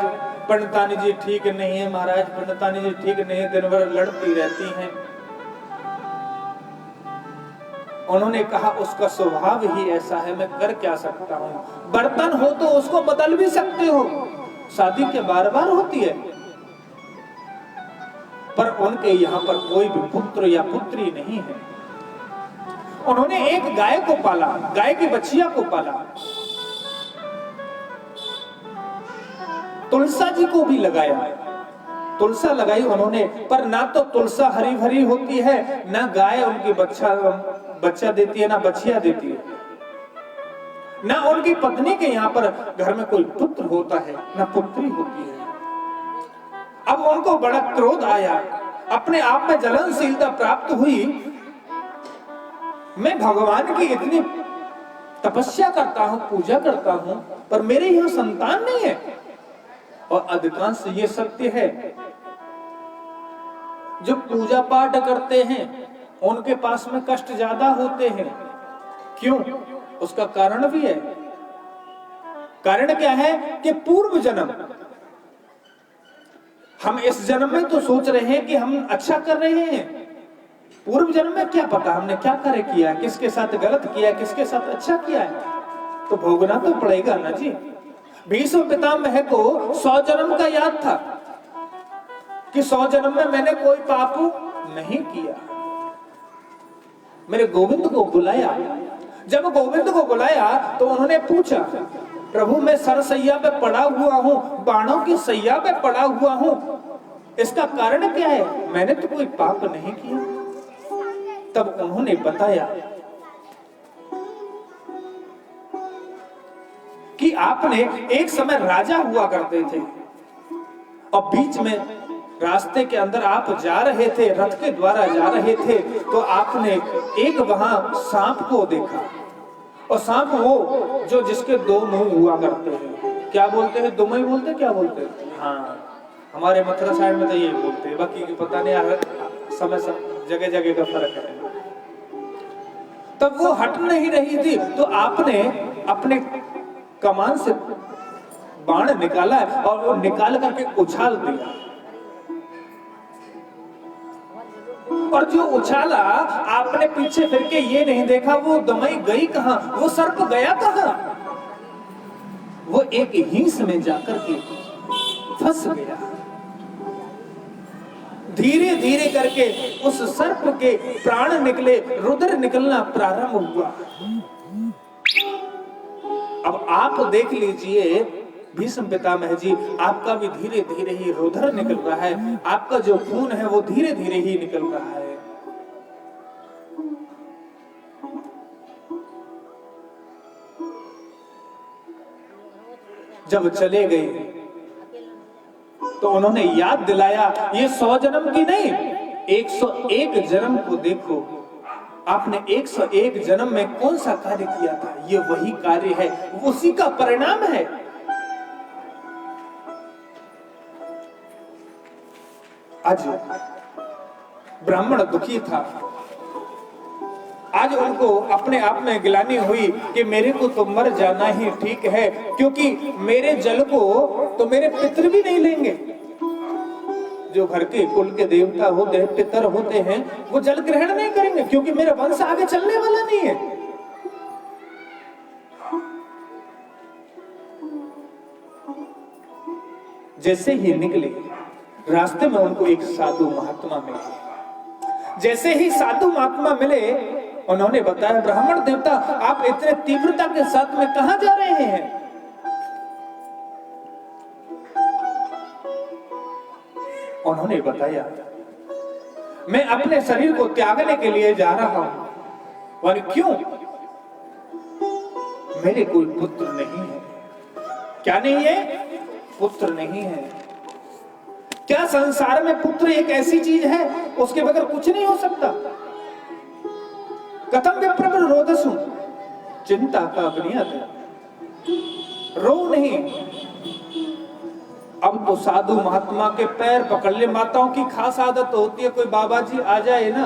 पंडितानी जी ठीक नहीं है, महाराज पंडितानी जी ठीक नहीं है, दिन भर लड़ती रहती हैं। उन्होंने कहा उसका स्वभाव ही ऐसा है, मैं कर क्या सकता हूँ। बर्तन हो तो उसको बदल भी सकते हो, शादी के बार बार होती है। पर उनके यहाँ पर कोई भी पुत्र या पुत्री नहीं है। उन्होंने एक गाय को पाला, गाय की बच्चिया को पाला। तुलसा जी को भी लगाया, तुलसा लगाई उन्होंने, पर ना तो तुलसा हरी भरी होती है, ना गाय उनकी बच्चा देती है, ना बच्चिया देती है, ना उनकी पत्नी के यहाँ पर घर में कोई पुत्र होता है, ना पुत्री होती है। अब उनको बड़ा क्रोध आया, अपने आप में जलनशीलता प्राप्त हुई। मैं भगवान की इतनी तपस्या करता हूं, पूजा करता हूं, पर मेरे यहाँ संतान नहीं है। और अधिकांश ये सत्य है, जो पूजा पाठ करते हैं उनके पास में कष्ट ज्यादा होते हैं। क्यों? उसका कारण भी है। कारण क्या है कि पूर्व जन्म, हम इस जन्म में तो सोच रहे हैं कि हम अच्छा कर रहे हैं, पूर्व जन्म में क्या पता हमने क्या कार्य किया, किसके साथ गलत किया, किसके साथ अच्छा किया है, तो भोगना तो पड़ेगा ना जी। भीष्म पितामह को 100 जन्म का याद था कि 100 जन्म में मैंने कोई पाप नहीं किया। मेरे गोविंद को बुलाया, जब गोविंद को बुलाया तो उन्होंने पूछा, प्रभु मैं सरसैया पे पड़ा हुआ हूँ, बाणों की सैया पे पड़ा हुआ हूँ, इसका कारण क्या है? मैंने तो कोई पाप नहीं किया। तब उन्होंने बताया कि आपने एक समय राजा हुआ करते थे और बीच में रास्ते के अंदर आप जा रहे थे, रथ के द्वारा जा रहे थे, तो आपने एक वहां सांप को देखा। और सांप वो जो जिसके 2 मुंह हुआ करते हैं, क्या बोलते हैं? दुमई बोलते, क्या बोलते हैं? हाँ, हमारे मथुरा साइड में तो यही बोलते हैं, बाकी पता नहीं, समय जगह जगह का फर्क है। तब वो हट नहीं रही थी, तो आपने अपने कमान से बाण निकाला और वो निकाल करके उछाल दिया। और जो उछाला, आपने पीछे फिर के ये नहीं देखा वो दमई गई कहां, वो सर्प गया कहां। वो एक हिंस में जाकर के फंस गया। धीरे धीरे करके उस सर्प के प्राण निकले, रुधिर निकलना प्रारंभ हुआ। अब आप देख लीजिए भीष्म पितामह जी, आपका भी धीरे धीरे ही रुधिर निकल रहा है, आपका जो खून है वो धीरे धीरे ही निकल रहा है। जब चले गए तो उन्होंने याद दिलाया, ये 100 जन्म की नहीं, 101 जन्म को देखो। आपने 101 जन्म में कौन सा कार्य किया था, ये वही कार्य है, उसी का परिणाम है। आज ब्राह्मण दुखी था, आज उनको अपने आप में गिलानी हुई कि मेरे को तो मर जाना ही ठीक है, क्योंकि मेरे जल को तो मेरे पितर भी नहीं लेंगे। जो घर के कुल के देवता होते हैं, पितर होते हैं, वो जल ग्रहण नहीं करेंगे, क्योंकि मेरा वंश आगे चलने वाला नहीं है। जैसे ही निकले, रास्ते में उनको एक साधु महात्मा मिले। जैसे ही साधु महात्मा मिले, उन्होंने बताया, ब्राह्मण देवता आप इतने तीव्रता के साथ में कहां जा रहे हैं? उन्होंने बताया, मैं अपने शरीर को त्यागने के लिए जा रहा हूं। और क्यों? मेरे कोई पुत्र नहीं है। क्या नहीं है? पुत्र नहीं है। क्या संसार में पुत्र एक ऐसी चीज है उसके बगैर कुछ नहीं हो सकता? कथम विप्रवर रोदसु चिंता का अग्नियत, रो नहीं। अब तो साधु महात्मा के पैर पकड़ ले। माताओं की खास आदत होती है, कोई बाबा जी आ जाए ना,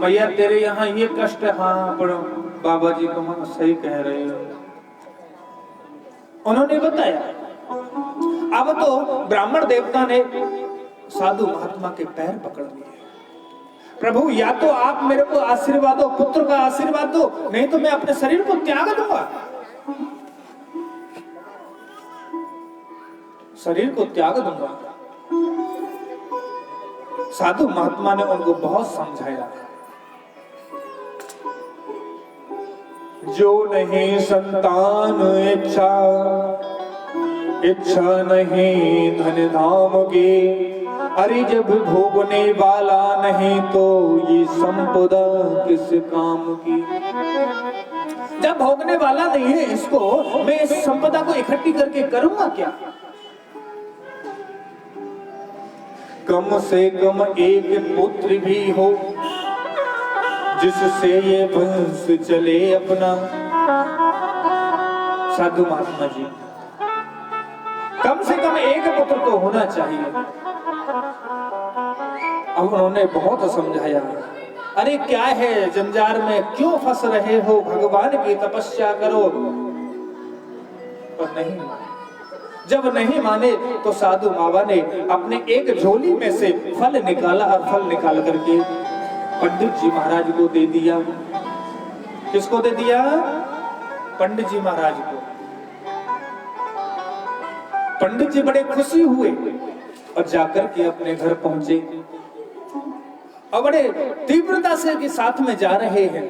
भैया तेरे यहाँ ये कष्ट है, हाँ पढ़ो, बाबा जी तुम सही कह रहे हो। उन्होंने बताया। अब तो ब्राह्मण देवता ने साधु महात्मा के पैर पकड़ लिए। प्रभु या तो आप मेरे को आशीर्वाद दो, पुत्र का आशीर्वाद दो, नहीं तो मैं अपने शरीर को त्याग दूंगा। शरीर को त्याग दूंगा। साधु महात्मा ने उनको बहुत समझाया। जो नहीं संतान इच्छा, इच्छा नहीं धन धाम की, अरे जब भोगने वाला नहीं तो ये संपदा किस काम की। जब भोगने वाला नहीं है इसको, मैं इस संपदा को इकट्ठी करके करूंगा क्या? कम से कम एक पुत्र भी हो जिससे ये वंश चले अपना। साधु महात्मा जी, कम से कम एक पुत्र तो होना चाहिए। अब उन्होंने बहुत समझाया, अरे क्या है जंजार में क्यों फंस रहे हो, भगवान की तपस्या करो। पर नहीं माने। जब नहीं माने तो साधु बाबा ने अपने एक झोली में से फल निकाला और फल निकाल करके पंडित जी महाराज को दे दिया। किसको दे दिया? पंडित जी महाराज को। पंडित जी बड़े खुशी हुए और जाकर के अपने घर पहुंचे और बड़े तीव्रता से के साथ में जा रहे हैं।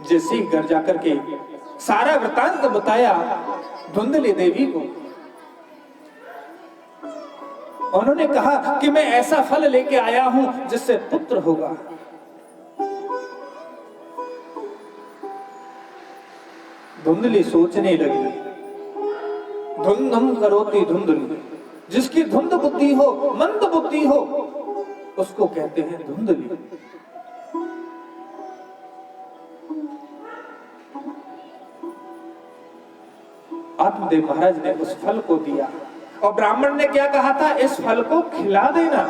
जैसे ही घर जाकर के सारा वृतांत बताया धुंधली देवी को, उन्होंने कहा कि मैं ऐसा फल लेके आया हूं जिससे पुत्र होगा। धुंधली सोचने लगी, धुंध धुम करोती धुंधली, जिसकी धुंध बुद्धि हो, मंद बुद्धि हो, उसको कहते हैं धुंधली। आत्मदेव महाराज ने उस फल को दिया और ब्राह्मण ने क्या कहा था, इस फल को खिला देना,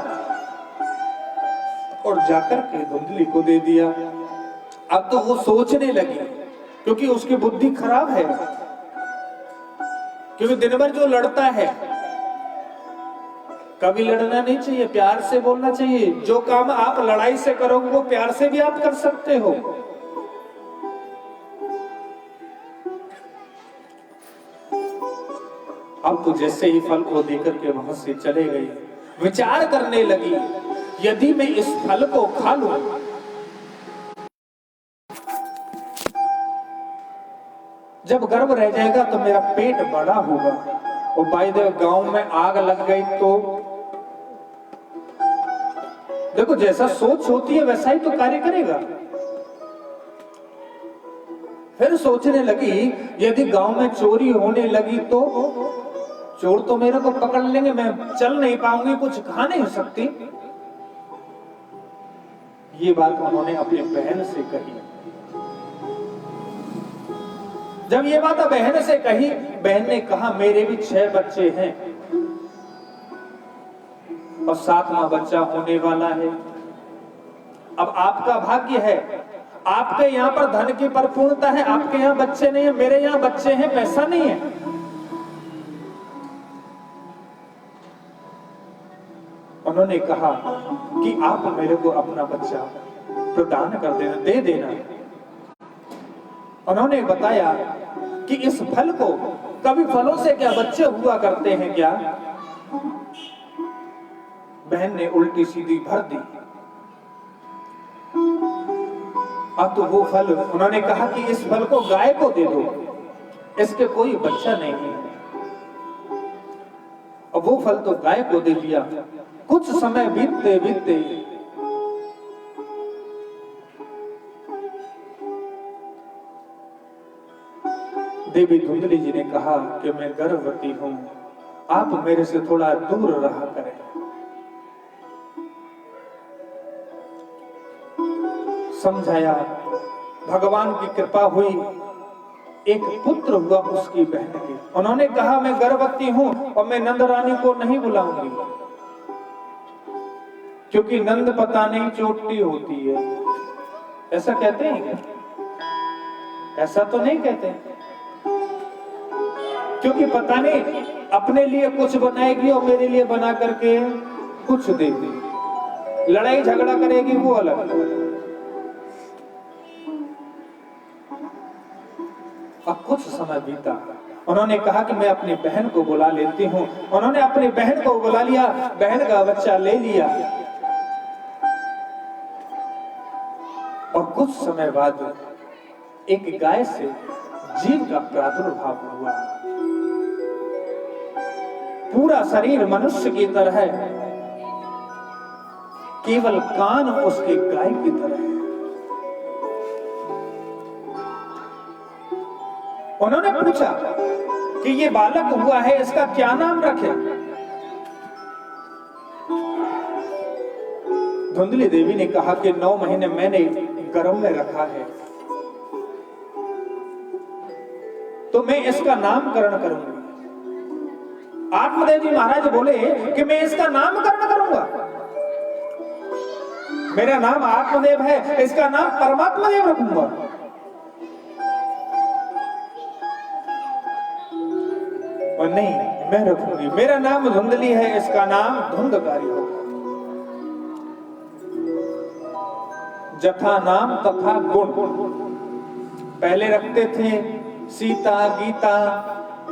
और जाकर के धुंधली को दे दिया। अब तो वो सोचने लगी, क्योंकि उसकी बुद्धि खराब है, क्योंकि दिन भर जो लड़ता है, कभी लड़ना नहीं चाहिए, प्यार से बोलना चाहिए। जो काम आप लड़ाई से करोगे वो प्यार से भी आप कर सकते हो। अब तो जैसे ही फल को देकर के वहां से चले गए, विचार करने लगी, यदि मैं इस फल को खा लूं, जब गर्भ रह जाएगा तो मेरा पेट बड़ा होगा, और भाई देव गांव में आग लग गई तो देखो जैसा सोच होती है वैसा ही तो कार्य करेगा। फिर सोचने लगी, यदि गांव में चोरी होने लगी तो चोर तो मेरे को पकड़ लेंगे, मैं चल नहीं पाऊंगी, कुछ खा नहीं सकती। ये बात उन्होंने अपनी बहन से कही। जब ये बात बहन से कही, बहन ने कहा मेरे भी 6 बच्चे हैं और 7वां बच्चा होने वाला है। अब आपका भाग्य है, आपके यहाँ पर धन की परिपूर्णता है, आपके यहाँ बच्चे नहीं है, मेरे यहाँ बच्चे हैं, पैसा नहीं है। उन्होंने कहा कि आप मेरे को अपना बच्चा प्रदान कर देना, दे देना। उन्होंने बताया कि इस फल को, कभी फलों से क्या बच्चे हुआ करते हैं क्या? बहन ने उल्टी सीधी भर दी। अब तो वो फल, उन्होंने कहा कि इस फल को गाय को दे दो, इसके कोई बच्चा नहीं है। और वो फल तो गाय को दे दिया। कुछ समय बीतते बीतते देवी धुंधली जी ने कहा कि मैं गर्भवती हूं, आप मेरे से थोड़ा दूर रहा करें। समझाया, भगवान की कृपा हुई, एक पुत्र हुआ उसकी बहन के। उन्होंने कहा मैं गर्भवती हूं और मैं नंद रानी को नहीं बुलाऊंगी, क्योंकि नंद पता नहीं चोटी होती है। ऐसा कहते हैं क्या? ऐसा तो नहीं कहते, क्योंकि पता नहीं अपने लिए कुछ बनाएगी और मेरे लिए बना करके कुछ देगी। लड़ाई झगड़ा करेगी वो अलग। अब कुछ समय बीता, उन्होंने कहा कि मैं अपनी बहन को बुला लेती हूं। उन्होंने अपनी बहन को बुला लिया, बहन का बच्चा ले लिया और कुछ समय बाद एक गाय से जीव का प्रादुर्भाव हुआ। पूरा शरीर मनुष्य की तरह है, केवल कान उसके गाय की तरह है। उन्होंने पूछा कि ये बालक हुआ है, इसका क्या नाम रखे? धुंधली देवी ने कहा कि 9 महीने मैंने गर्भ में रखा है, तो मैं इसका नामकरण करूंगी। आत्मदेव जी महाराज बोले कि मैं इसका नामकरण करूंगा। मेरा नाम आत्मदेव है, इसका नाम परमात्मा देव रखूंगा। और नहीं, मैं रखूंगी, मेरा नाम धुंधली है, इसका नाम धुंधकारी होगा। जथा नाम तथा गुण। पहले रखते थे सीता, गीता,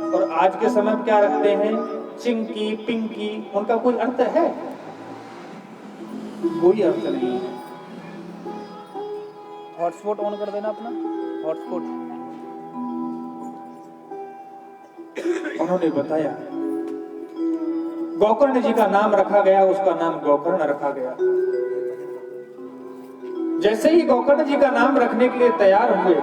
और आज के समय में क्या रखते हैं? चिंकी, पिंकी। उनका कोई अर्थ है? कोई अर्थ नहीं है। हॉटस्पॉट ऑन कर देना अपना, हॉटस्पॉट। उन्होंने बताया गोकर्ण जी का नाम रखा गया, उसका नाम गोकर्ण रखा गया। जैसे ही गोकर्ण जी का नाम रखने के लिए तैयार हुए,